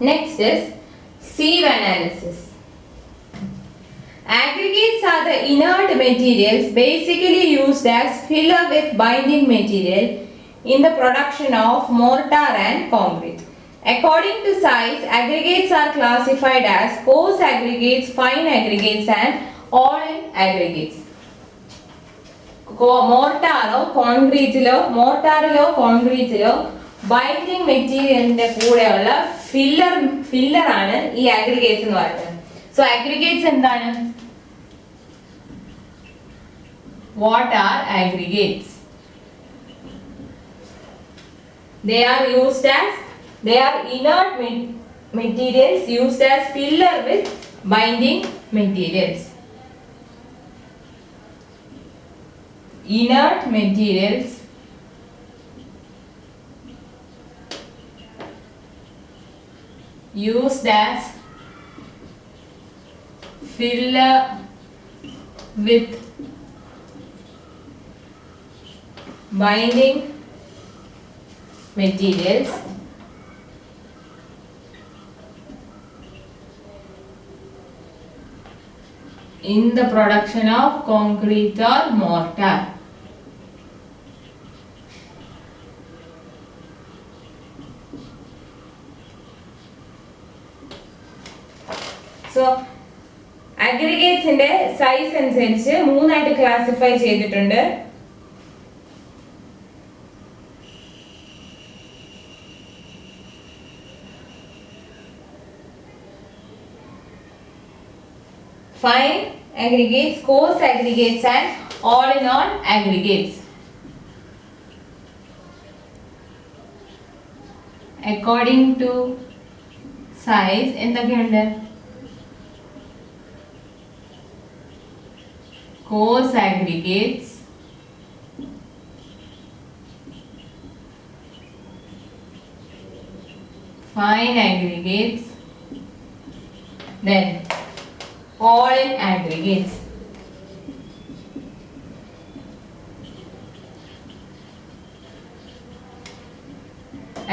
Next is sieve analysis. Aggregates are the inert materials basically used as filler with binding material in the production of mortar and concrete. According to size, aggregates are classified as coarse aggregates, fine aggregates and all-in aggregates. മോർട്ടാറോ കോൺക്രീറ്റിലോ binding മെറ്റീരിയലിന്റെ കൂടെയുള്ള ഫില്ലറാണ് ഈ aggregates എന്ന് പറയുന്നത്. So aggregates എന്താണ്? What are aggregates? They are inert materials used as filler with binding materials. Inert materials used as filler with binding materials in the production of concrete or mortar. So aggregates ന്റെ size അനുസരിച്ച് മൂന്നായിട്ട് classify ചെയ്തിട്ടുണ്ട്. Fine aggregates, coarse aggregates and all-in-all aggregates. According to size എന്തൊക്കെയുണ്ട്? Coarse aggregates, fine aggregates, then all-in aggregates.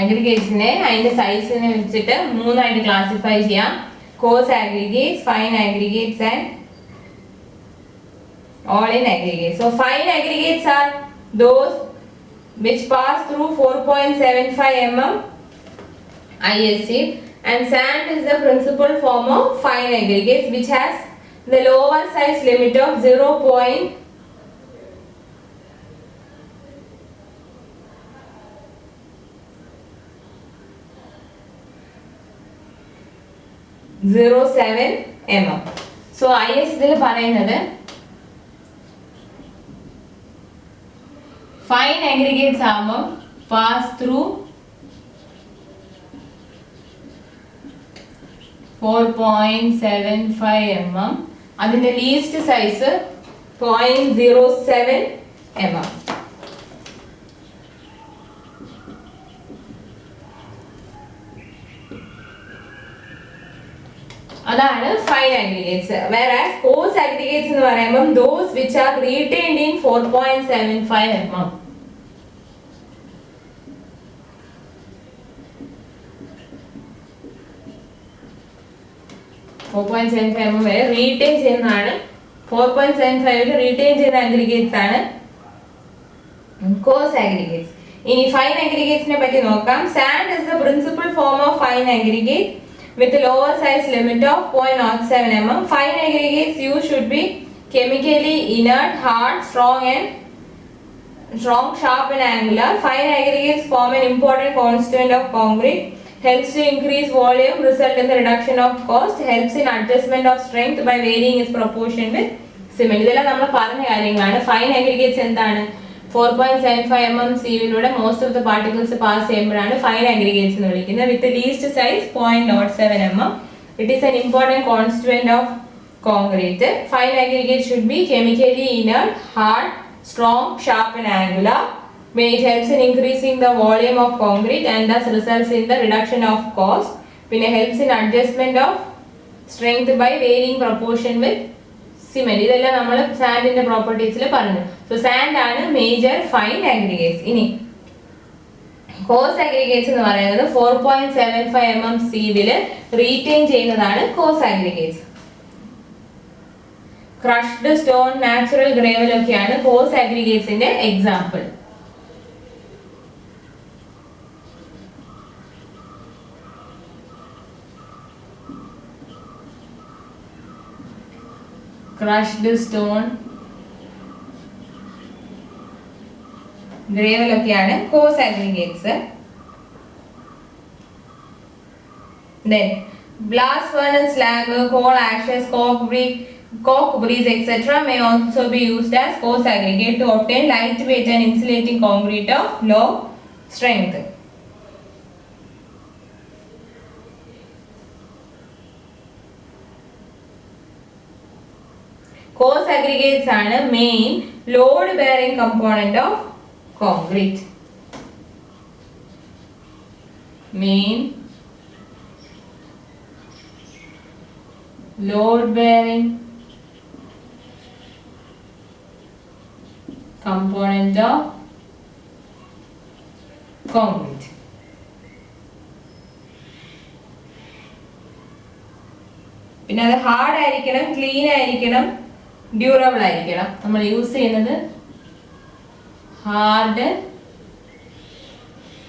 Aggregates ne അതിന്റെ സൈസിനെ വെച്ചിട്ട് മൂന്നായിട്ട് classify ചെയ്യാം. Coarse aggregates, fine aggregates and all-in aggregates. So fine aggregates are those which pass through 4.75 mm ISC, and sand is the principal form of fine aggregates which has the lower size limit of 0.07 mm. So IS ഇതിൽ പറയുന്നത് fine aggregates ആകുമ്പോൾ pass through 4.75 mm. അതിന്റെ least size 0.07 mm. അതാണ് fine aggregates. whereas coarse aggregates എന്ന് പറയുമ്പോൾ those which are retained in 4.75 mm. വരെ retain ചെയ്യുന്നതാണ്. 4.75 retain ചെയ്യുന്ന അഗ്രിഗേറ്റ്സ് ആണ് കോഴ്സ് അഗ്രിഗേറ്റ്സ്. ഇനി ഫൈൻ അഗ്രിഗേറ്റ്സിനെ പറ്റി നോക്കാം. Sand is the principal form of fine aggregate with lower size limit of 0.07 mm. Fine aggregates used should be chemically inert, hard, strong, sharp and angular. Fine aggregates form an important constituent of concrete. Helps to increase volume, result in the reduction of cost, helps in adjustment of strength by varying its proportion with cement. ഇതെല്ലാം നമ്മൾ പറഞ്ഞ കാര്യങ്ങളാണ്. Fine aggregates എന്താണ്? 4.75 mm സീവിലൂടെ most of the particles pass ചെയ്യുമ്പോഴാണ് fine aggregates എന്ന് വിളിക്കുന്നത്. With least size 0.07 mm. It is an important constituent of concrete. Fine aggregate should be chemically inert, hard, strong, sharp and angular. It helps in increasing the volume of concrete and thus results in the reduction of cost. It helps in adjustment of strength by varying proportion with cement. ഇതെല്ലാം നമ്മൾ സാൻഡിന്റെ പ്രോപ്പർട്ടീസിൽ പറഞ്ഞു. So sand ആണ് major fine aggregates. ഇനി coarse aggregates എന്ന് പറയുന്നത് 4.75 mm സീവില് റീറ്റെയിൻ ചെയ്യുന്നതാണ് coarse aggregates. Crushed stone, natural gravel ഒക്കെയാണ് കോഴ്സ് അഗ്രിഗേറ്റ്സിന്റെ എക്സാമ്പിൾ. ക്രഷ്ഡ് സ്റ്റോൺ, ഗ്രേവൽ ഒക്കെയാണ് coarse aggregates. Then blast furnace slag, coal ashes, coke breeze, etc. may also be used as coarse aggregate to obtain lightweight and insulating concrete of low strength. Coarse aggregates are the main load bearing component of concrete. Main load bearing component of concrete. പിന്നെ അത് hard ആയിരിക്കണം, clean ആയിരിക്കണം, durable ആയിരിക്കണം. നമ്മൾ use ചെയ്യുന്നത് hard,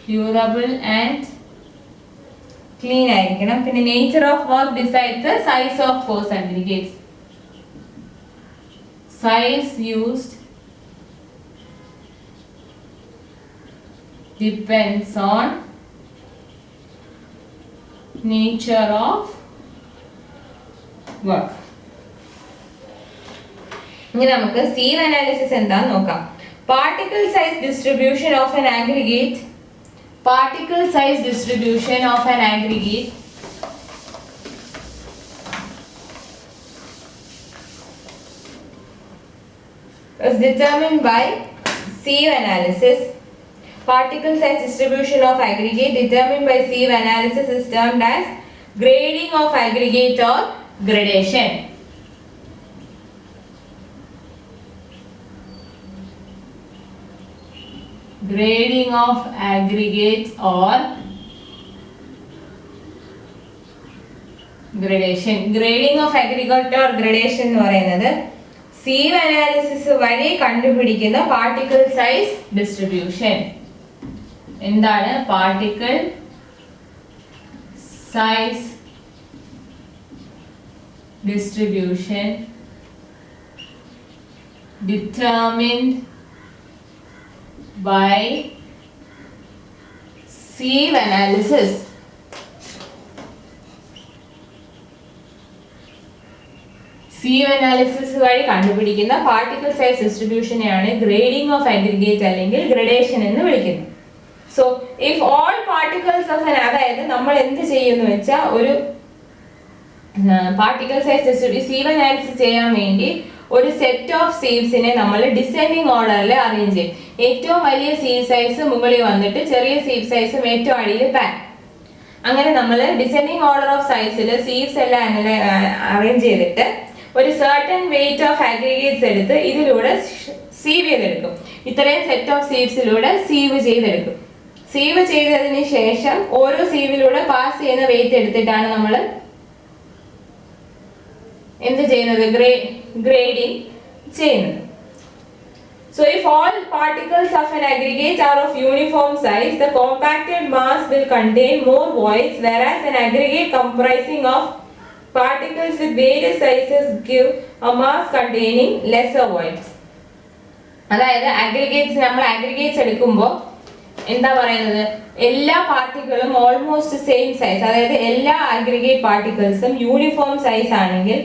durable and clean ആയിരിക്കണം. പിന്നെ nature of work decides the size of coarse aggregates. Size used depends on nature of work. ഇനി നമുക്ക് sieve analysis എന്താന്ന് നോക്കാം. Particle size distribution of an aggregate. Particle size distribution of an aggregate is determined by sieve analysis. Particle size distribution of aggregate determined by sieve analysis is termed as grading of aggregate or gradation. Grading of aggregates or gradation. Grading of aggregate or gradation എന്ന് പറയുന്നത് sieve analysis വഴി കണ്ടുപിടിക്കുന്ന particle size distribution. എന്താണ് particle size distribution determined by sieve analysis. sieve analysis വഴി കണ്ടുപിടിക്കുന്ന particle size distribution ആണ് grading of aggregate അല്ലെങ്കിൽ gradation എന്ന് വിളിക്കുന്നത്. So if all particles of an, അതായത് നമ്മൾ എന്ത് ചെയ്യുന്നു വെച്ചാൽ ഒരു particle size distribution sieve analysis ചെയ്യാൻ വേണ്ടി ഒരു സെറ്റ് ഓഫ് സീവ്സിനെ നമ്മൾ ഡിസെൻഡിങ് ഓർഡറിൽ അറേഞ്ച് ചെയ്യും. ഏറ്റവും വലിയ സീവ് സൈസ് മുകളിൽ വന്നിട്ട് ചെറിയ സീവ് സൈസും ഏറ്റവും അടിയിൽ പാൻ. അങ്ങനെ നമ്മൾ ഡിസെൻഡിങ് ഓർഡർ ഓഫ് സൈസിൽ സീവ്സ് എല്ലാം അങ്ങനെ അറേഞ്ച് ചെയ്തിട്ട് ഒരു സർട്ടൻ വെയിറ്റ് ഓഫ് അഗ്രിഗേറ്റ്സ് എടുത്ത് ഇതിലൂടെ സീവ് ചെയ്തെടുക്കും. ഇത്രയും സെറ്റ് ഓഫ് സീവ്സിലൂടെ സീവ് ചെയ്തെടുക്കും. സീവ് ചെയ്തതിന് ശേഷം ഓരോ സീവിലൂടെ പാസ് ചെയ്യുന്ന വെയിറ്റ് എടുത്തിട്ടാണ് നമ്മൾ എന്ത് ചെയ്യുന്നത്, grading ചെയ്യുന്നത്. So if all particles of an aggregate are of uniform size, the compacted mass will contain more voids, whereas an aggregate comprising of particles with various sizes give a mass containing lesser voids. അതായത് aggregates, നമ്മൾ aggregates എടുക്കുമ്പോൾ എന്താ പറയുന്നത്, എല്ലാ പാർട്ടിക്കിളും almost same size, അതായത് എല്ലാ aggregate പാർട്ടിക്കിൾസും uniform size ആണെങ്കിൽ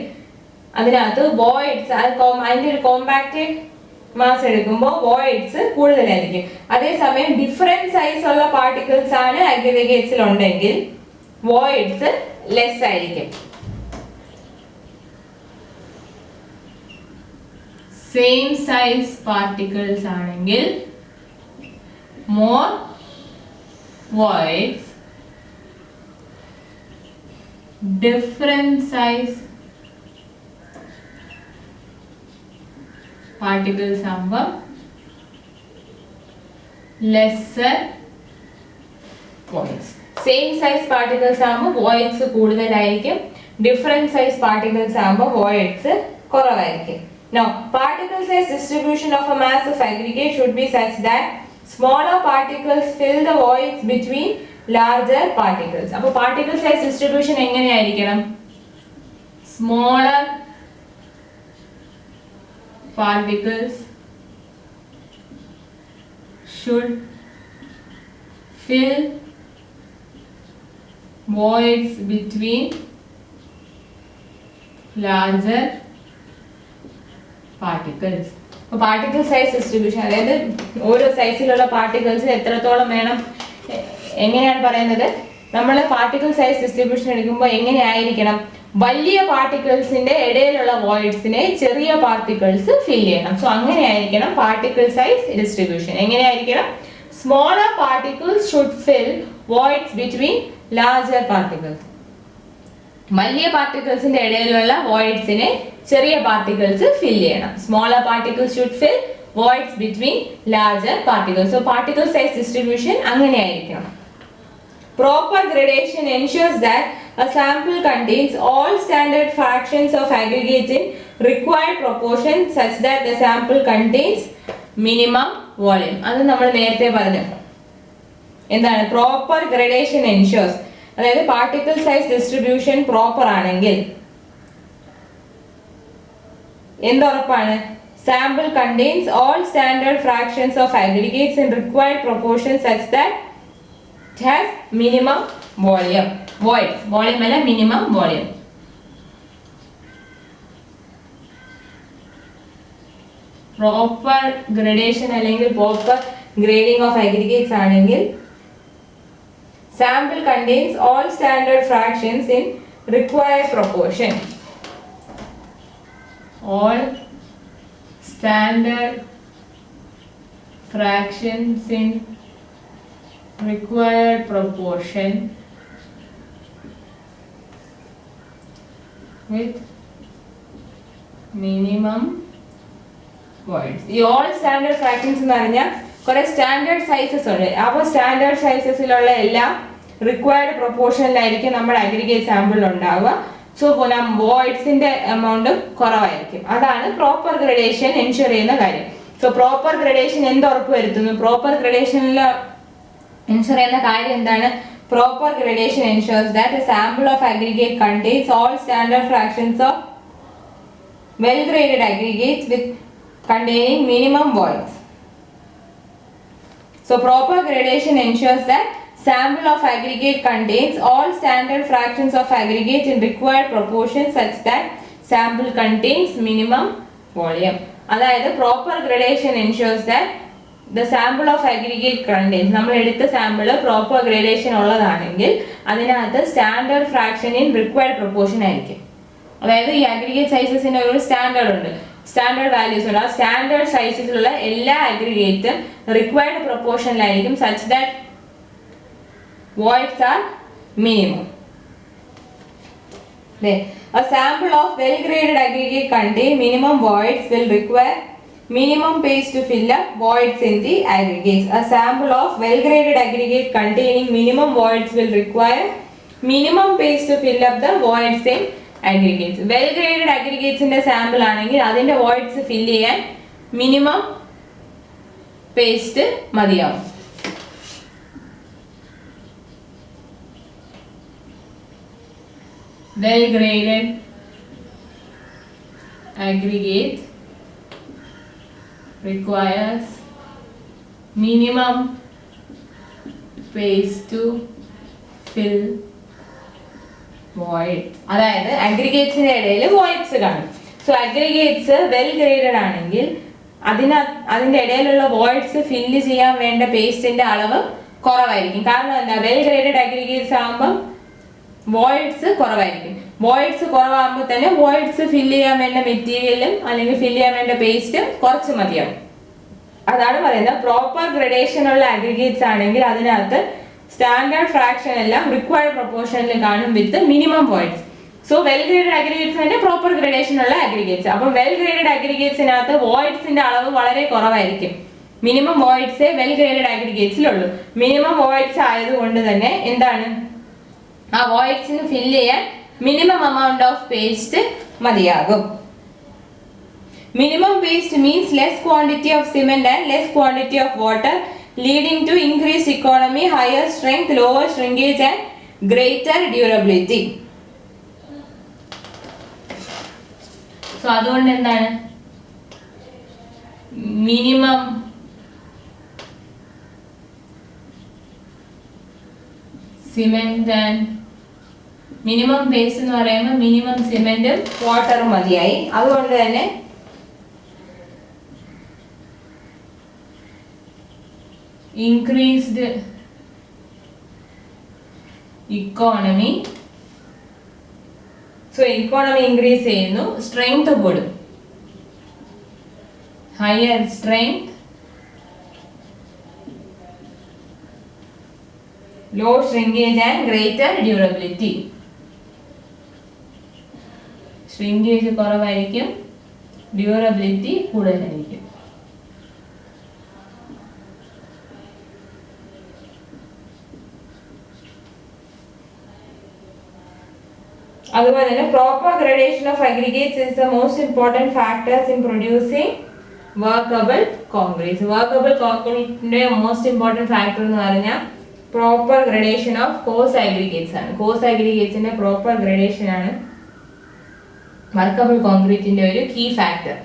അതിനകത്ത് വോയിഡ്സ്, അതിൻ്റെ ഒരു കോമ്പാക്റ്റഡ് മാസ് എടുക്കുമ്പോൾ വോയിഡ്സ് കൂടുതലായിരിക്കും. അതേസമയം ഡിഫറെന്റ് സൈസ് ഉള്ള പാർട്ടിക്കിൾസ് ആണ് അഗ്രിഗേറ്റ്സിൽ ഉണ്ടെങ്കിൽ വോയിഡ്സ് ലെസ് ആയിരിക്കും. സെയിം സൈസ് പാർട്ടിക്കിൾസ് ആണെങ്കിൽ more voids, different size particles ആകുമ്പോൾ lesser voids. Same size particles ആകുമ്പോൾ voids കൂടുതലായിരിക്കും, different size particles ആകുമ്പോൾ voids കുറവായിരിക്കും. Now, particle size distribution of a mass of aggregate should be such that smaller particles fill the voids between larger particles. അപ്പോൾ particle size distribution എങ്ങനെയായിരിക്കണം? Smaller particles should fill voids between larger particles. അപ്പോൾ particle size distribution, അതായത് ഓരോ സൈസിലുള്ള particles എത്രത്തോളം വേണം, എങ്ങനെയാണ് പറയുന്നത്? നമ്മൾ പാർട്ടിക്കിൾ സൈസ് ഡിസ്ട്രിബ്യൂഷൻ എടുക്കുമ്പോൾ എങ്ങനെയായിരിക്കണം? വലിയ പാർട്ടിക്കിൾസിന്റെ ഇടയിലുള്ള വോയിഡ്സിനെ ചെറിയ പാർട്ടിക്കിൾസ് ഫിൽ ചെയ്യണം. സോ അങ്ങനെയായിരിക്കണം പാർട്ടിക്കിൾ സൈസ് ഡിസ്ട്രിബ്യൂഷൻ. എങ്ങനെയായിരിക്കണം? Smaller particles should fill voids between larger particles. വലിയ പാർട്ടിക്കിൾസിന്റെ ഇടയിലുള്ള വോയിഡ്സിനെ ചെറിയ പാർട്ടിക്കിൾസ് ഫിൽ ചെയ്യണം. Smaller particles should fill voids between larger particles. So particle size distribution അങ്ങനെയായിരിക്കണം. Proper gradation ensures that a sample contains all standard fractions of aggregates in required proportion such that the sample contains minimum volume. അത് നമ്മൾ നേരത്തെ പറഞ്ഞു. എന്താണ് proper gradation എൻഷ്യൂർസ്? അതായത് particle size distribution proper ആണെങ്കിൽ എന്തുറപ്പാണ്? Sample contains all standard fractions of aggregates in required proportion such that it has minimum volume. Volume അല്ല, minimum volume. Proper gradation അല്ലെങ്കിൽ proper grading of aggregates ആണെങ്കിൽ sample contains all standard fractions in required proportion. All standard fractions in required proportion with minimum voids. ഈ all standard fractions എന്ന് പറഞ്ഞാൽ കുറെ standard sizes ഉണ്ട്. അപ്പോൾ standard സൈസസിലുള്ള എല്ലാം required പ്രൊപ്പോർഷനിലായിരിക്കും നമ്മുടെ അഗ്രിഗേറ്റ് സാമ്പിൾ ഉണ്ടാവുക. സോ വോയിഡ്സിന്റെ എമൗണ്ട് കുറവായിരിക്കും. അതാണ് പ്രോപ്പർ ഗ്രഡേഷൻ എൻഷുർ ചെയ്യുന്ന കാര്യം. സോ പ്രോപ്പർ ഗ്രഡേഷൻ എന്ത് ഉറപ്പ് വരുത്തുന്നു? പ്രോപ്പർ ഗ്രഡേഷനിൽ എൻഷുർ ചെയ്യുന്ന കാര്യം എന്താണ്? Proper gradation എൻഷുർസ് that A sample of aggregate contains all standard fractions of well graded aggregates with containing minimum voids. So proper gradation ensures that sample of aggregate contains all standard fractions of aggregate in required proportion such that sample contains minimum volume. അതായത് proper gradation ensures that the sample of aggregate contains, നമ്മൾ എടുത്ത sample proper gradation ഉള്ളതാണെങ്കിൽ അതിനകത്ത് standard fraction in required proportion ആയിരിക്കും. അതായത് ഈ aggregate സൈസസിന് ഒരു standard ഉണ്ട്, സ്റ്റാൻഡേർഡ് വാല്യൂസ് ഉണ്ട്. ആ സ്റ്റാൻഡേർഡ് സൈസിലുള്ള എല്ലാ അഗ്രിഗേറ്റും റിക്വയർഡ് പ്രൊപ്പോർഷനിലായിരിക്കും such that voids are minimum. A sample of well graded aggregate contain minimum voids will require minimum space to fill up voids in the aggregates. A sample of well graded aggregate containing minimum voids will require minimum space to fill up the voids in aggregates. Well graded aggregates ന്റെ sample ആണെങ്കിൽ അതിന്റെ voids fill ചെയ്യാൻ minimum paste മതിയാവും. Well graded aggregate requires minimum space to fill void. അതായത് അഗ്രിഗേറ്റ്സിന്റെ ഇടയിൽ voids കാണും. So aggregates well graded ആണെങ്കിൽ അതിന്റെ ഇടയിലുള്ള വോയിഡ്സ് ഫില്ല് ചെയ്യാൻ വേണ്ട പേസ്റ്റിന്റെ അളവ് കുറവായിരിക്കും. കാരണം എന്താ? വെൽ ഗ്രേഡഡ് അഗ്രിഗേറ്റ്സ് ആകുമ്പോൾ വോയിഡ്സ് കുറവായിരിക്കും. വോയിഡ്സ് കുറവാകുമ്പോൾ തന്നെ വോയിഡ്സ് ഫില്ല് ചെയ്യാൻ വേണ്ട മെറ്റീരിയലും അല്ലെങ്കിൽ ഫില്ല് ചെയ്യാൻ വേണ്ട പേസ്റ്റും കുറച്ച് മതിയാവും. അതാണ് പറയുന്നത് പ്രോപ്പർ ഗ്രഡേഷൻ ഉള്ള അഗ്രിഗേറ്റ്സ് ആണെങ്കിൽ അതിനകത്ത് സ്റ്റാൻഡേർഡ് ഫ്രാക്ഷൻ എല്ലാം റിക്വയർഡ് പ്രൊപ്പോർഷനിൽ കാണും with minimum voids. So well graded aggregates തന്നെ പ്രോപ്പർ ഗ്രഡേഷൻ ഉള്ള അഗ്രിഗേറ്റ്സ്. അപ്പം വെൽ ഗ്രേഡഡ് അഗ്രിഗേറ്റ്സിനകത്ത് വോയിഡ്സിന്റെ അളവ് വളരെ കുറവായിരിക്കും. മിനിമം വോയിഡ്സ് വെൽ ഗ്രേഡഡ് അഗ്രിഗേറ്റ്സിലുള്ളൂ. മിനിമം വോയിഡ്സ് ആയതുകൊണ്ട് തന്നെ എന്താണ്, ആ വോയിഡ്സിന് ഫില്ല് ചെയ്യാൻ മിനിമം amount of paste മതിയാകും. Minimum paste means less quantity of cement and less quantity of water, leading to increased economy, higher strength, lower shrinkage and greater durability. So അതുകൊണ്ട് എന്താണ്, minimum cement and minimum paste എന്ന് പറയുമ്പോൾ minimum സിമെന്റും വാട്ടറും മതിയായി. അതുകൊണ്ട് തന്നെ increased economy. So economy increase ചെയ്യുന്നു, സ്ട്രെങ്ത് കൂടും. Higher strength, low shrinkage and greater durability. shrinkage കുറവായിരിക്കും, ഡ്യൂറബിലിറ്റി കൂടുതലായിരിക്കും. അതുപോലെ തന്നെ proper gradation of aggregates is the most important factors in producing workable concrete. Workable കോൺക്രീറ്റിന്റെ മോസ്റ്റ് ഇമ്പോർട്ടൻറ്റ് ഫാക്ടർ എന്ന് പറഞ്ഞാൽ proper gradation of coarse aggregates ആണ്. Coarse അഗ്രിഗേറ്റ്സിന്റെ proper gradation ആണ് വർക്കബിൾ കോൺക്രീറ്റിന്റെ ഒരു കീ ഫാക്ടർ.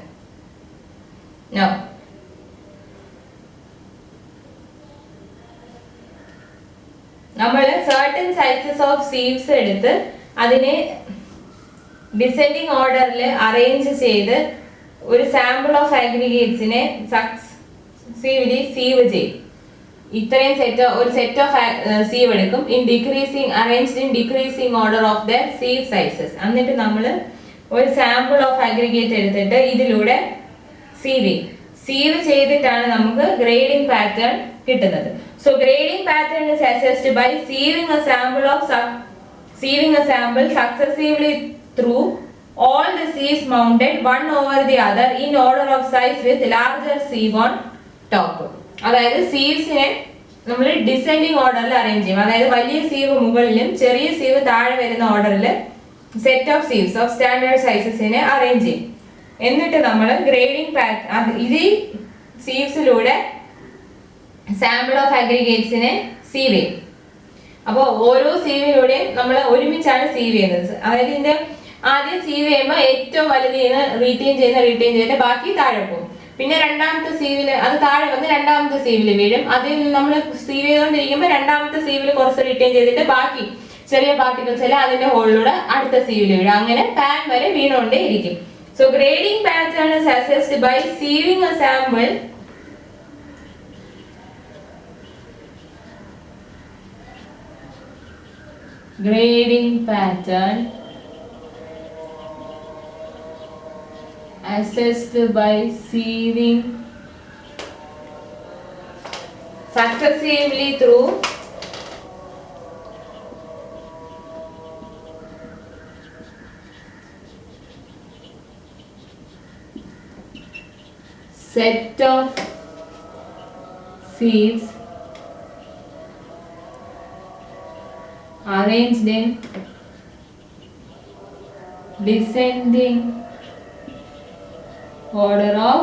നമ്മൾ സർട്ടൻ സൈസസ് ഓഫ് സീവ്സ് എടുത്ത് അതിനെ ഡിസെൻഡിങ് ഓർഡറിൽ അറേഞ്ച് ചെയ്ത് ഒരു സാമ്പിൾ ഓഫ് അഗ്രിഗേറ്റ്സിനെ സക്സീവ്ലി സീവ് ചെയ്യും. ഇത്രയും ഒരു സെറ്റ് ഓഫ് സീവ് എടുക്കും in decreasing arranged in decreasing order of the sieve sizes. എന്നിട്ട് നമ്മൾ ഒരു സാമ്പിൾ ഓഫ് അഗ്രിഗേറ്റ് എടുത്തിട്ട് ഇതിലൂടെ സീവ് ചെയ്തിട്ടാണ് നമുക്ക് ഗ്രേഡിംഗ് പാറ്റേൺ കിട്ടുന്നത്. So grading pattern is assessed by sieving a sample successively through all the sieves mounted one over the other in order of size with larger sieve on top. അതായത് സീവ്സിനെ നമ്മൾ descending ഓർഡറിൽ arrange ചെയ്യും. അതായത് വലിയ sieve മുകളിലും ചെറിയ sieve താഴെ വരുന്ന ഓർഡറിൽ set of sieves of standard സൈസസിനെ അറേഞ്ച് ചെയ്യും. എന്നിട്ട് നമ്മൾ ഗ്രേഡിംഗ് ഇത് സീവ്സിലൂടെ സാമ്പിൾ ഓഫ് അഗ്രിഗേറ്റ്സിനെ സീവ് ചെയ്യും. അപ്പോൾ ഓരോ സീവിലൂടെയും നമ്മൾ ഒരുമിച്ചാണ് സീവ് ചെയ്യുന്നത്. അതായത് ഇതിന്റെ ആദ്യം സീവ് ചെയ്യുമ്പോൾ ഏറ്റവും വലുതിൽ റീറ്റെയിൻ ചെയ്ത് ബാക്കി താഴെ പോകും. പിന്നെ രണ്ടാമത്തെ സീവില് അത് താഴെ വന്ന് രണ്ടാമത്തെ സീവില് വീഴും. അതിൽ നമ്മൾ സീവ് ചെയ്തുകൊണ്ടിരിക്കുമ്പോൾ രണ്ടാമത്തെ സീവില് കുറച്ച് റിട്ടേൺ ചെയ്തിട്ട് ബാക്കി ചെറിയ പാർട്ടിക്കിൾസ് എല്ലാം അതിന്റെ ഹോളിലൂടെ അടുത്ത സീവില് വീഴും. അങ്ങനെ പാൻ വരെ വീണുകൊണ്ടേ ഇരിക്കും. So grading pattern is assessed by sieving a sample grading pattern assessed by sieving successively through set of sieves arranged in descending order of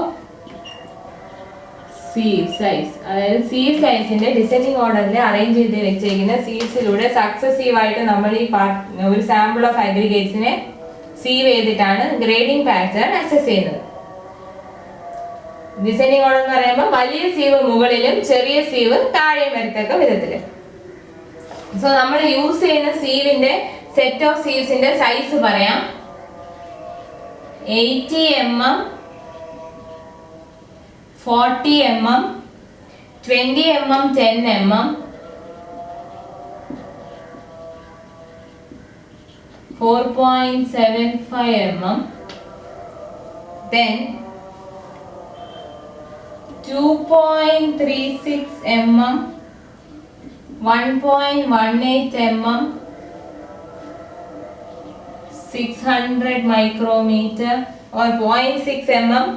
sieve size. അതായത് സീവ് സൈസിന്റെ ഡിസെൻഡിങ് ഓർഡറിൽ അറേഞ്ച് ചെയ്ത് വെച്ചിരിക്കുന്ന സീവ്സിലൂടെ സക്സസീവ് ആയിട്ട് നമ്മൾ ഈ ഒരു സാമ്പിൾ ഓഫ് അഗ്രിഗേറ്റ്സിനെ sieve ചെയ്തിട്ടാണ് ഗ്രേഡിംഗ് പാറ്റേൺ അസസ് ചെയ്യുന്നത്. ഡിസെൻഡിങ് ഓർഡർ എന്ന് പറയുമ്പോൾ വലിയ സീവ് മുകളിലും ചെറിയ സീവ് താഴെയും വരത്തക്ക വിധത്തില്. സോ നമ്മൾ യൂസ് ചെയ്യുന്ന സീവിന്റെ സെറ്റ് ഓഫ് സീവ്സിന്റെ സൈസ് പറയാം. 80 mm, 40 mm, 20 mm, 10 mm, 4.75 mm, then 2.36 mm, 1.18 mm, 600 micrometer or 0.6 mm,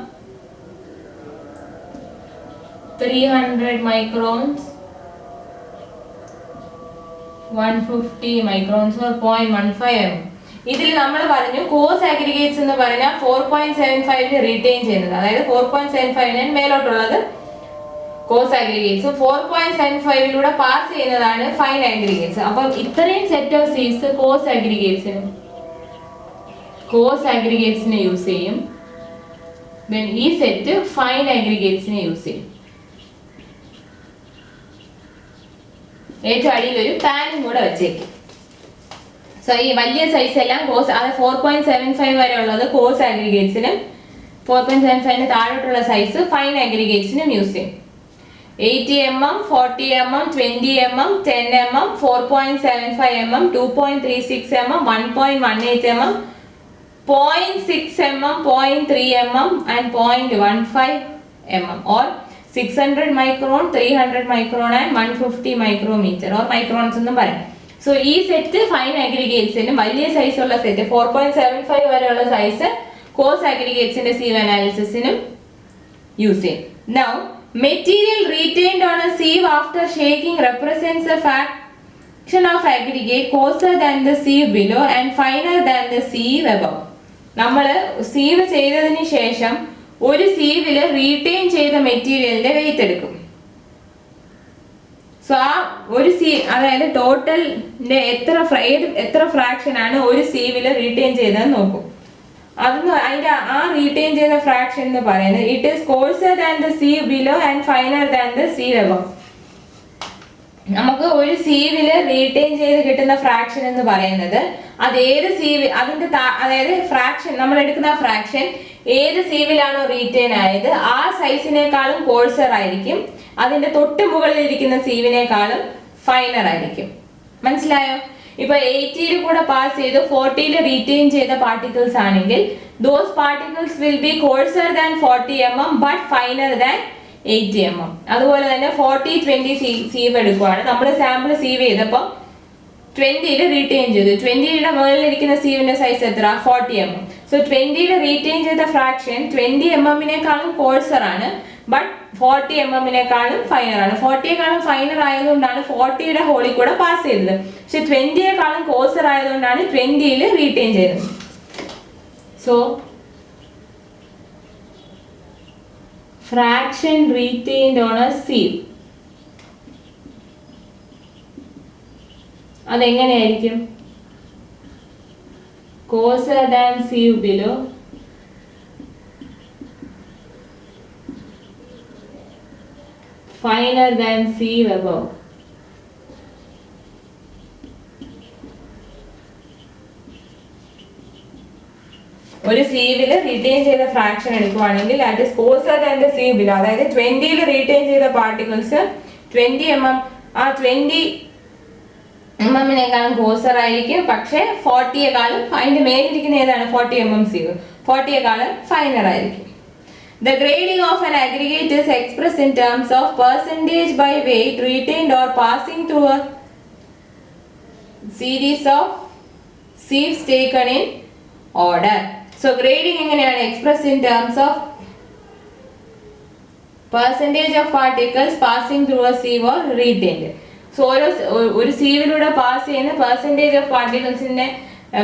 300 microns, 150 microns or 0.15 mm. ഇതിൽ നമ്മൾ പറഞ്ഞു കോസ് അഗ്രിഗേറ്റ്സ് എന്ന് പറഞ്ഞാൽ 4.75 റീറ്റെയിൻ ചെയ്യുന്നത്, അതായത് 4.75 മേലോട്ടുള്ളത് കോസ് അഗ്രിഗേറ്റ്സ്, 4.75 പാസ് ചെയ്യുന്നതാണ് ഫൈൻ അഗ്രിഗേറ്റ്സ്. അപ്പം ഇത്രയും സെറ്റ് ഓഫ് സീവ്സ് കോസ് അഗ്രിഗേറ്റ്സിന് യൂസ് ചെയ്യും. Then ഈ സെറ്റ് ഫൈൻ അഗ്രിഗേറ്റ്സിനെ യൂസ് ചെയ്യും. ഏറ്റവും അടിയിൽ ഒരു പാനും കൂടെ വെച്ചേക്കും. സോ ഈ വലിയ സൈസ് എല്ലാം കോസ്, അത് 4.75 വരെ ഉള്ളത് കോസ് അഗ്രിഗേറ്റ്സിനും 4.75 താഴോട്ടുള്ള സൈസ് ഫൈൻ അഗ്രിഗേറ്റ്സിനും യൂസ് ചെയ്യും. 80 mm, 40 mm, 20 mm, 10 mm, 4.75 mm, 2.36 mm, 1.18 mm, 0.6 mm, 0.3 mm and 0.15 mm or 600 micron, 300 micron and 150 micrometer or microns എന്നും പറയാം. സോ ഈ സെറ്റ് ഫൈൻ അഗ്രിഗേറ്റ്സിനും വലിയ സൈസ് ഉള്ള സെറ്റ് 4.75 വരെയുള്ള സൈസ് കോസ് അഗ്രിഗേറ്റ്സിന്റെ സീവ് അനാലിസിസിനും യൂസ് ചെയ്യും. Now material retained on A sieve after shaking represents A fraction of aggregate coarser than the sieve below and finer than the sieve above. നമ്മൾ sieve ചെയ്തതിന് ശേഷം ഒരു സീവില് retain ചെയ്ത മെറ്റീരിയലിന്റെ wait എടുക്കും. So ആ ഒരു അതായത് ടോട്ടലിന്റെ എത്ര ഫ്രാക്ഷൻ ആണ് ഒരു സീവില് റീറ്റെയിൻ ചെയ്തതെന്ന് നോക്കും. അതൊന്ന് അതിന്റെ ആ റീറ്റെയിൻ ചെയ്ത ഫ്രാക്ഷൻ എന്ന് പറയുന്നത് it is coarser than the sieve below and finer than the sieve above. നമുക്ക് ഒരു സീവില് റീറ്റെയിൻ ചെയ്ത് കിട്ടുന്ന ഫ്രാക്ഷൻ എന്ന് പറയുന്നത് അത് ഏത് സീവ് അതിന്റെ അതായത് ഫ്രാക്ഷൻ നമ്മൾ എടുക്കുന്ന ഫ്രാക്ഷൻ ഏത് സീവിലാണോ റീറ്റെയിൻ ആയത് ആ സൈസിനേക്കാളും കോഴ്സർ ആയിരിക്കും, അതിന്റെ തൊട്ട് മുകളിൽ ഇരിക്കുന്ന സീവിനേക്കാളും ഫൈനർ ആയിരിക്കും. മനസ്സിലായോ? ഇപ്പൊ 80 കൂടെ പാസ് ചെയ്ത് 40 റീറ്റെയിൻ ചെയ്ത പാർട്ടിക്കിൾസ് ആണെങ്കിൽ those particles will be coarser than 40 mm but finer than 80 mm. അതുപോലെ തന്നെ 40-20 സീവ് എടുക്കുവാണ്. നമ്മൾ സാമ്പിൾ സീവ് ചെയ്തപ്പോൾ 20 റീറ്റെയിൻ ചെയ്തു. 20 മുകളിൽ ഇരിക്കുന്ന സീവിന്റെ സൈസ് എത്ര? 40 mm. സോ 20 റീറ്റെയിൻ ചെയ്ത ഫ്രാക്ഷൻ 20 mm കോഴ്സർ ആണ്, ബട്ട് 40 mm ഫൈനർ ആണ്. 40 ഫൈനർ ആയതുകൊണ്ടാണ് 40 ഹോളിൽ കൂടെ പാസ് ചെയ്തത്. പക്ഷെ 20 കോഴ്സർ ആയതുകൊണ്ടാണ് 20 റീറ്റെയിൻ ചെയ്തത്. So fraction retained on a sieve അതെങ്ങനെയായിരിക്കും? coarser than sieve below finer than sieve above. ഒരു സീവില് റീറ്റെയിൻ ചെയ്ത ഫ്രാക്ഷൻ എടുക്കുവാണെങ്കിൽ that is coarser than the sieve below. അതായത് 20 റീറ്റെയിൻ ചെയ്ത പാർട്ടിക്കിൾസ് 20 mm ആ 20 mm കോഴ്സർ ആയിരിക്കും, പക്ഷേ 40 അതിന്റെ മേലിരിക്കുന്ന ഏതാണ്? 40 mm സീവ്, 40 ഫൈനർ ആയിരിക്കും. The grading of an aggregate is expressed in terms of percentage by weight retained or passing through a series of sieves taken in order. So grading എങ്ങനെയാണ്? expressed in terms of percentage of particles passing through a sieve or retained. So ഒരു സീവിലൂടെ pass ചെയ്യുന്ന percentage of പാർട്ടിക്കിൾസിനെ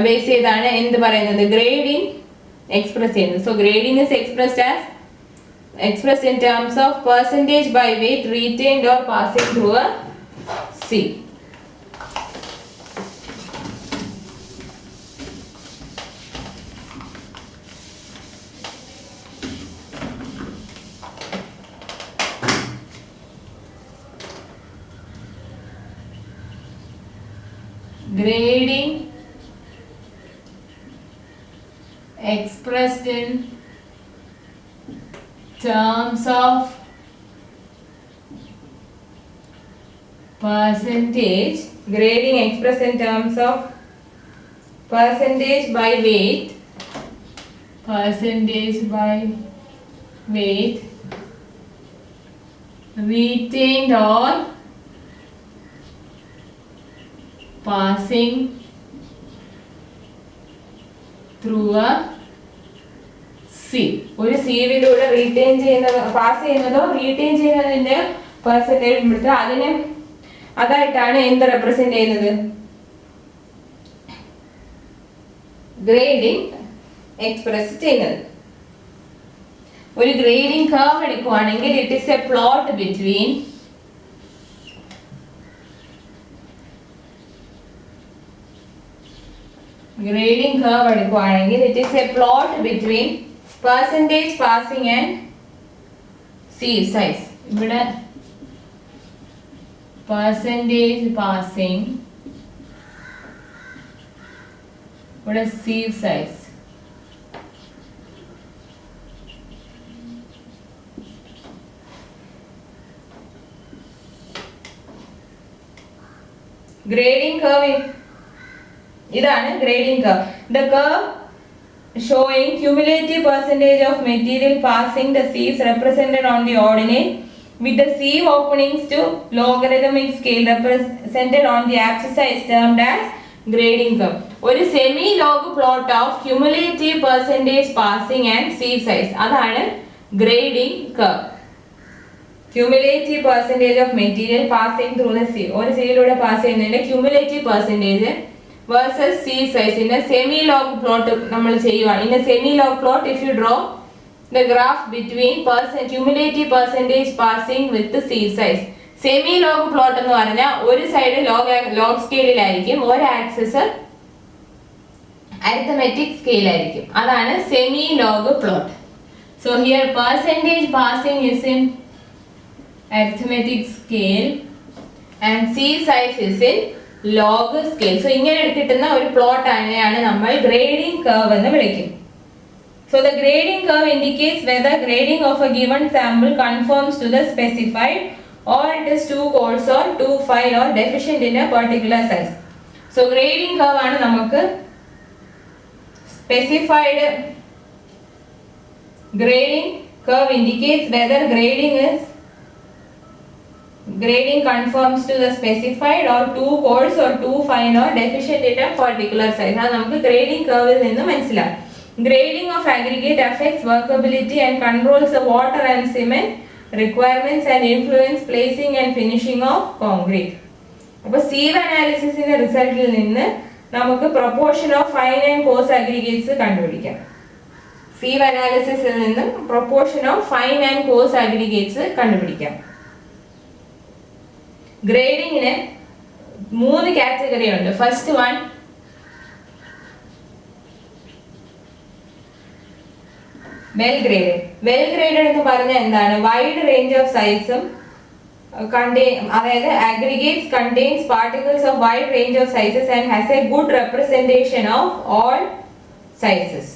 base ചെയ്താണ് എന്ത് പറയുന്നത്? Grading express ചെയ്യുന്നത്. So grading is expressed in terms of percentage by weight retained or passing through a sieve. Grading expressed in terms of percentage, grading expressed in terms of percentage by weight, retained or passing through a C. ഒരു സീവിലൂടെ retain ചെയ്യുന്നത്, pass ചെയ്യുന്നതോ retain ചെയ്യുന്നതിന്റെ percentage എടുത്ത് അതിനെ അതായിട്ടാണ് എന്ത് represent ചെയ്യുന്നത്, grading express ചെയ്യുന്നത്. ഒരു ഗ്രേഡിംഗ് കർവ് എടുക്കുവാണെങ്കിൽ it is a plot between grading curve എടുക്കുവാണെങ്കിൽ it is a plot between percentage passing and sieve size. ഇവിടെ പെർസെന്റേജ് പാസിംഗ്, ഇവിടെ സീവ് സൈസ്. Grading curve, ഇതാണ് grading curve. The curve showing cumulative percentage of material passing the sieves represented on the ordinate with the sieve openings to logarithmic scale represented on the abscissa is termed as grading curve. ഒരു semi log plot of cumulative percentage passing and sieve size, അതാണ് grading curve. Cumulative percentage of material passing through the sieve, ഒരു സീവിലൂടെ pass ചെയ്യുന്നതിന്റെ cumulative percentage versus sieve size in a semi log plot നമ്മൾ ചെയ്യുവാണ്. In a semi log plot, if you draw the graph between cumulative percentage passing with the sieve size. Semi log plot എന്ന് പറഞ്ഞാൽ ഒരു side log സ്കെയിലായിരിക്കും, ഒരു axis arithmetic സ്കെയിലായിരിക്കും, അതാണ് semi log plot. So here percentage passing is in arithmetic scale and sieve size is in log scale. So ഇങ്ങനെ കിട്ടുന്ന ഒരു plot ആണ് നമ്മൾ ഗ്രേഡിംഗ് കർവ് എന്ന് വിളിക്കും. So the grading curve indicates whether grading of a given sample conforms to the specified or it is too coarse or too fine or deficient in a particular size. So grading curve ആണ് നമുക്ക് specified grading curve indicates whether grading conforms to the specified or too coarse or too fine or deficient in a particular size. അത് നമുക്ക് grading curve ൽ നിന്ന് മനസ്സിലാക്കാം. Grading of aggregate affects workability and controls the water and cement requirements and influence placing and finishing of concrete. അപ്പോൾ sieve analysisന്റെ റിസൾട്ടിൽ നിന്ന് നമുക്ക് proportion of fine and coarse aggregates കണ്ടുപിടിക്കാം. sieve analysisൽ നിന്ന് proportion of fine and coarse aggregates കണ്ടുപിടിക്കാം. ഗ്രേഡിങ്ങിന് 3 category ഉണ്ട്. First one well graded. Well graded എന്ന് പറഞ്ഞാൽ എന്താണ്? വൈഡ് റേഞ്ച് ഓഫ് സൈസും അതായത് aggregates contains particles of wide range of sizes and has a good representation of all sizes.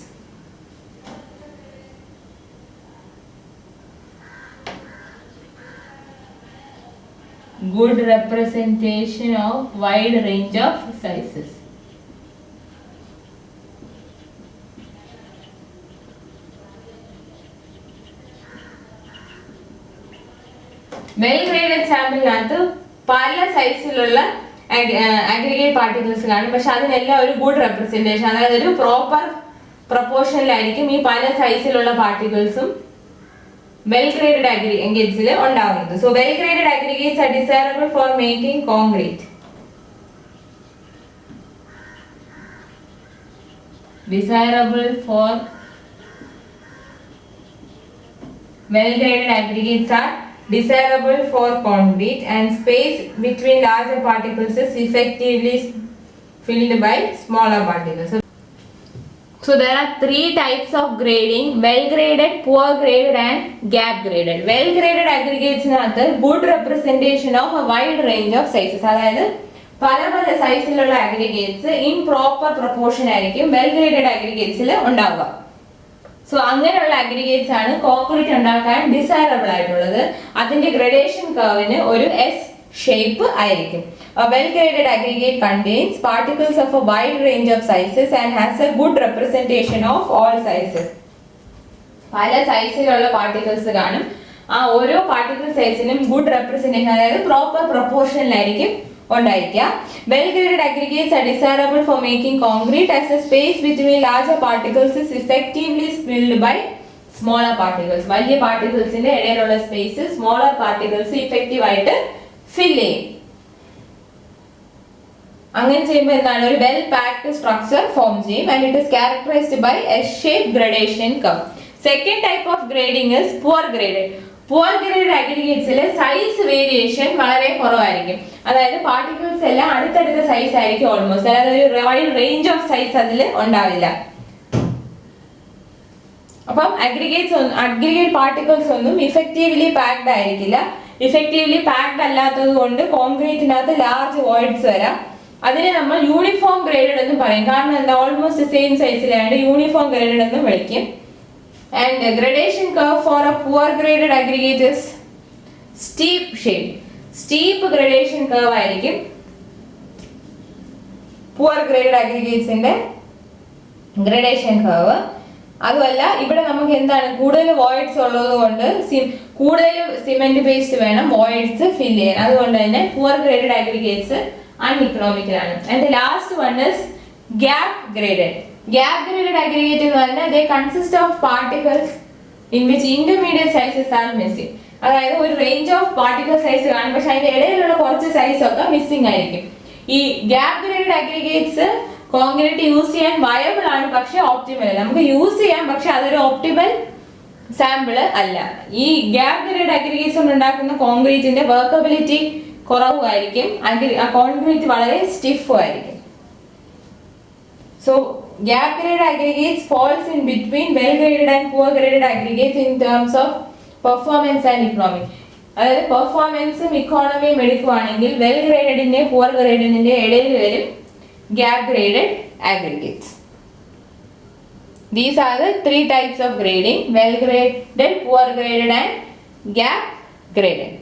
Good representation of wide range of sizes. Well graded സാമ്പിളിനകത്ത് പല സൈസിലുള്ള aggregate particles കാണും, പക്ഷെ അതിനെല്ലാം ഒരു ഗുഡ് റെപ്രസെന്റേഷൻ, അതായത് ഒരു പ്രോപ്പർ പ്രൊപ്പോർഷനിലായിരിക്കും ഈ പല സൈസിലുള്ള പാർട്ടിക്കിൾസും വെൽ ഗ്രേഡഡ് അഗ്രിഗേറ്റ്സിൽ ഉണ്ടാവുന്നത്. So well graded aggregates are desirable for making concrete. Desirable for well graded aggregates are desirable for concrete and space between larger particles is effectively filled by smaller particles. So there are 3 types of grading: well graded, poor graded and gap graded. Well graded aggregates nathu good representation of a wide range of sizes, അതായത് പല പല സൈസിലുള്ള aggregates in proper proportion ആയിരിക്കും well graded aggregatesൽ ഉണ്ടാവുക. So അങ്ങനെയുള്ള aggregates ആണ് concrete ഉണ്ടാക്കാൻ desirable ആയിട്ടുള്ളത്. അതിന്റെ ഗ്രഡേഷൻ കർവിന് ഒരു എസ് ഷേപ്പ് ആയിരിക്കും. A well graded aggregate contains particles of a wide range of sizes and has a good representation of all sizes. പല സൈസിലുള്ള പാർട്ടിക്കിൾസ് കാണും, ആ ഓരോ പാർട്ടിക്കിൾ സൈസിനും ഗുഡ് റെപ്രസെന്റേഷൻ, അതായത് പ്രോപ്പർ പ്രൊപ്പോർഷനിലായിരിക്കും ഉണ്ടായിരിക്കുക. Well graded aggregates are desirable for making concrete as the space between larger particles is effectively filled by smaller particles. വലിയ പാർട്ടിക്കിൾസിന്റെ ഇടയിലുള്ള സ്പേസ് സ്മോളർ പാർട്ടിക്കിൾസ് ഇഫക്റ്റീവ് ആയിട്ട് ഫിൽ ചെയ്യും. അങ്ങനെ ചെയ്യുമ്പോൾ എന്താണ്, ഒരു വെൽ പാക്ഡ് സ്ട്രക്ചർ ഫോം ചെയ്യും. And it is characterized by S shape gradation curve. Second type of grading is poor graded. Poor graded അഗ്രിഗേറ്റ്സിൽ സൈസ് വേരിയേഷൻ വളരെ കുറവായിരിക്കും. അതായത് പാർട്ടിക്കിൾസ് എല്ലാം അടുത്തടുത്ത സൈസ് ആയിരിക്കും ഓൾമോസ്റ്റ്. അതായത് ഒരു വൈഡ് റേഞ്ച് ഓഫ് സൈസ് അതിൽ ഉണ്ടാവില്ല. അപ്പം അഗ്രിഗേറ്റ് പാർട്ടിക്കിൾസ് ഒന്നും ഇഫക്റ്റീവ്ലി പാക്ഡ് ആയിരിക്കില്ല. ഇഫക്റ്റീവ്ലി പാക്ഡ് അല്ലാത്തത് കൊണ്ട് കോൺക്രീറ്റിനകത്ത് ലാർജ് വോയിഡ്സ് വരാം. അതിനെ നമ്മൾ യൂണിഫോം ഗ്രേഡഡ് എന്ന് പറയും. കാരണം എന്താ, ഓൾമോസ്റ്റ് സെയിം സൈസിലായിട്ട് യൂണിഫോം ഗ്രേഡഡ് എന്ന് വിളിക്കും. And gradation curve for a poor graded aggregate is steep shape. Steep gradation curve ആയിരിക്കും പുവർ ഗ്രേഡഡ് അഗ്രിഗേറ്റ്സിന്റെ ഗ്രഡേഷൻ കർവ്. അതുമല്ല ഇവിടെ നമുക്ക് എന്താണ്, കൂടുതൽ വോയിഡ്സ് ഉള്ളത് കൊണ്ട് കൂടുതൽ സിമെന്റ് പേസ്റ്റ് വേണം വോയിഡ്സ് ഫിൽ ചെയ്യാൻ. അതുകൊണ്ട് തന്നെ പുവർ ഗ്രേഡഡ് അഗ്രിഗേറ്റ്സ് അൺഇക്കണോമിക്കൽ ആണ്. And last one is gap graded. Gap graded aggregate എന്ന് പറഞ്ഞാൽ they consist of particles in which intermediate sizes R missing. അതായത് ഒരു റേഞ്ച് ഓഫ് പാർട്ടിക്കിൾ സൈസ് കാണും, പക്ഷെ അതിന്റെ ഇടയിലുള്ള കുറച്ച് സൈസ് ഒക്കെ മിസ്സിംഗ് ആയിരിക്കും. ഈ gap graded aggregates concrete use ചെയ്യാൻ വയബിൾ ആണ്, പക്ഷെ ഓപ്റ്റിമൽ അല്ല. നമുക്ക് യൂസ് ചെയ്യാം, പക്ഷെ അതൊരു ഓപ്റ്റിമൽ സാമ്പിള് അല്ല. ഈ ഗ്യാപ് ഗ്രേഡഡ് അഗ്രിഗേറ്റ്സ് കൊണ്ട് ഉണ്ടാക്കുന്ന കോൺക്രീറ്റിന്റെ വർക്കബിലിറ്റി കുറവായിരിക്കും. കോൺക്രീറ്റ് വളരെ സ്റ്റിഫും ആയിരിക്കും. So gap graded aggregates falls in between well graded and poor graded aggregates in terms of performance and economy. അതായത് പെർഫോമൻസും ഇക്കോണമിയും എടുക്കുവാണെങ്കിൽ വെൽ ഗ്രേഡഡിന്റെ പുവർ ഗ്രേഡഡിന്റെ ഇടയിൽ വരും gap graded aggregates. These are the three types of grading: well graded, poor graded and gap graded.